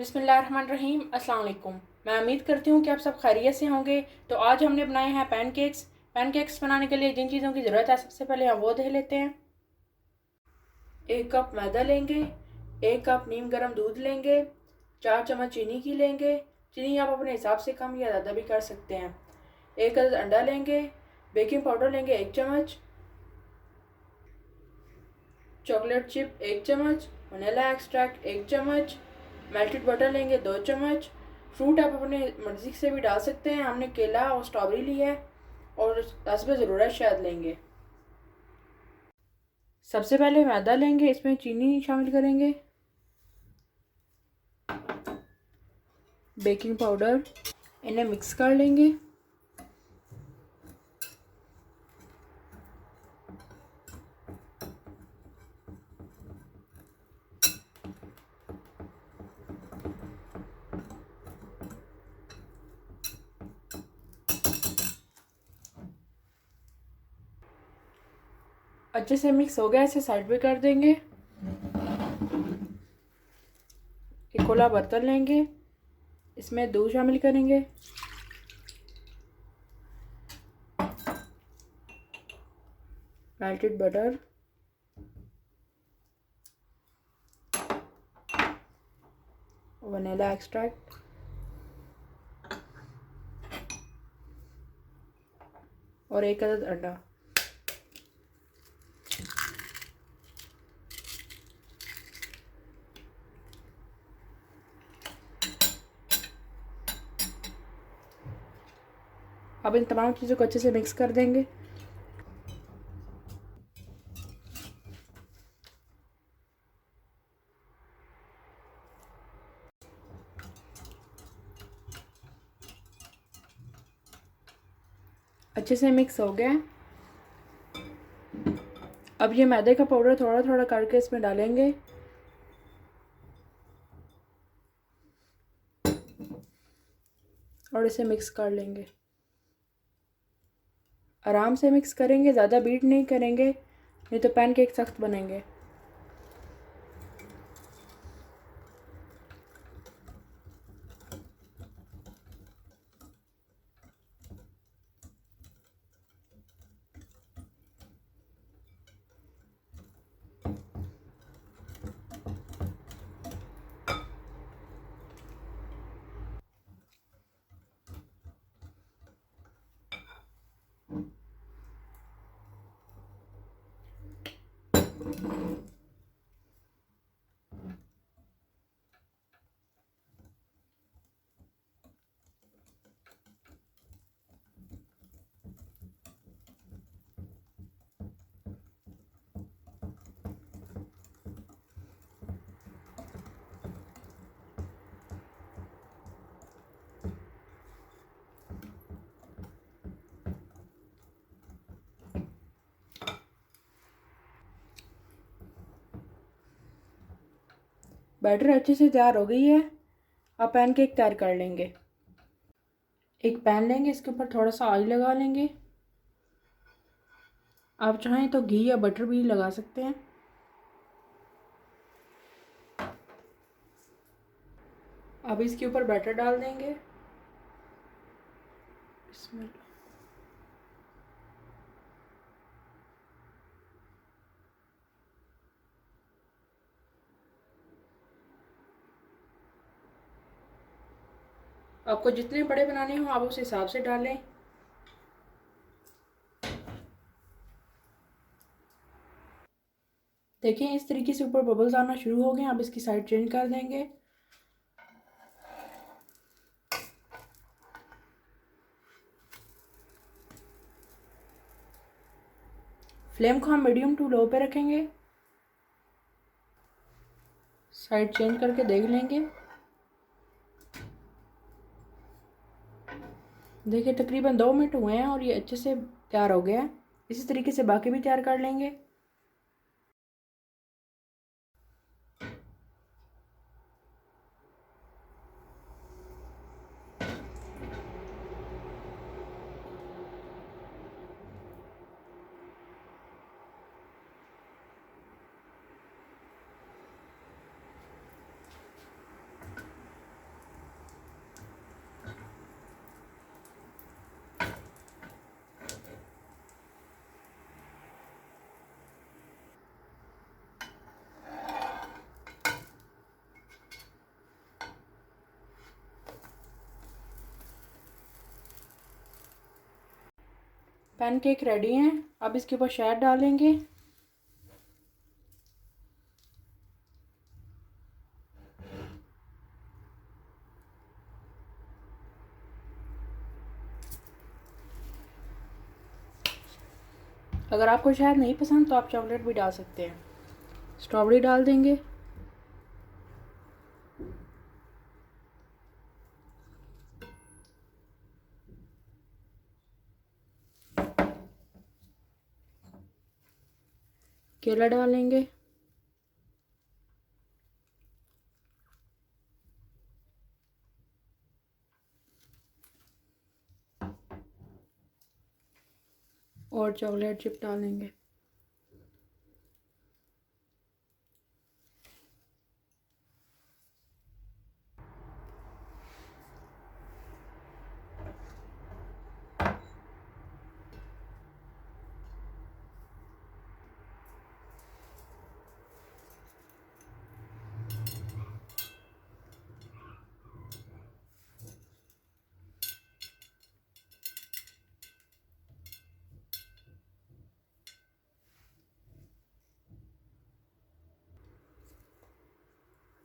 बिस्मिल्लाहिर्रहमानिर्रहीम। अस्सलाम वालेकुम। मैं उम्मीद करती हूँ कि आप सब खैरियत से होंगे। तो आज हमने बनाए हैं पैनकेक्स। पैनकेक्स बनाने के लिए जिन चीज़ों की ज़रूरत है सबसे पहले हम वो देख लेते हैं। 1 कप मैदा लेंगे, 1 कप नीम गर्म दूध लेंगे, 4 चम्मच चीनी की लेंगे। चीनी आप अपने हिसाब से कम या ज़्यादा भी कर सकते हैं। 1 अदद अंडा लेंगे, बेकिंग पाउडर लेंगे 1 चम्मच, चॉकलेट चिप 1 चम्मच, वनीला एक्सट्रैक्ट 1 चम्मच, मेल्टेड बटर लेंगे 2 चम्मच। फ्रूट आप अपने मर्ज़ी से भी डाल सकते हैं। हमने केला और स्ट्रॉबेरी ली है और हस्ब ज़रूरत शहद लेंगे। सबसे पहले मैदा लेंगे, इसमें चीनी शामिल करेंगे, बेकिंग पाउडर, इन्हें मिक्स कर लेंगे। अच्छे से मिक्स हो गया, इसे साइड पे कर देंगे। एक खुला बर्तन लेंगे, इसमें दूध शामिल करेंगे, मेल्टेड बटर, वनीला एक्सट्रैक्ट और 1 अदद अंडा। अब इन तमाम चीज़ों को अच्छे से मिक्स कर देंगे। अच्छे से मिक्स हो गया। अब ये मैदे का पाउडर थोड़ा थोड़ा करके इसमें डालेंगे और इसे मिक्स कर लेंगे। आराम से मिक्स करेंगे, ज़्यादा बीट नहीं करेंगे, नहीं तो पैनकेक सख्त बनेंगे। बैटर अच्छे से तैयार हो गई है। अब पैनकेक तैयार कर लेंगे। एक पैन लेंगे, इसके ऊपर थोड़ा सा ऑयल लगा लेंगे। आप चाहें तो घी या बटर भी लगा सकते हैं। अब इसके ऊपर बैटर डाल देंगे। इसमें आपको जितने बड़े बनाने हो आप उस हिसाब से डालें। देखें इस तरीके से ऊपर बबल्स आना शुरू हो गए। अब इसकी साइड चेंज कर देंगे। फ्लेम को हम मीडियम टू लो पे रखेंगे। साइड चेंज करके देख लेंगे। देखिए तकरीबन 2 मिनट हुए हैं और ये अच्छे से तैयार हो गया है। इसी तरीके से बाकी भी तैयार कर लेंगे। पैनकेक रेडी हैं। अब इसके ऊपर शहद डालेंगे। अगर आपको शहद नहीं पसंद तो आप चॉकलेट भी डाल सकते हैं। स्ट्रॉबेरी डाल देंगे। केला डालेंगे। और चॉकलेट चिप डालेंगे।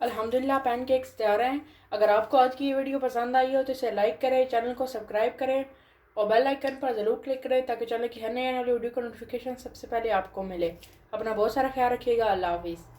अल्हम्दुलिल्लाह पैनकेक्स तैयार हैं। अगर आपको आज की ये वीडियो पसंद आई हो तो इसे लाइक करें, चैनल को सब्सक्राइब करें और बेल आइकन पर ज़रूर क्लिक करें ताकि चैनल की हर नई वीडियो का नोटिफिकेशन सबसे पहले आपको मिले। अपना बहुत सारा ख्याल रखिएगा। अल्लाह हाफिज़।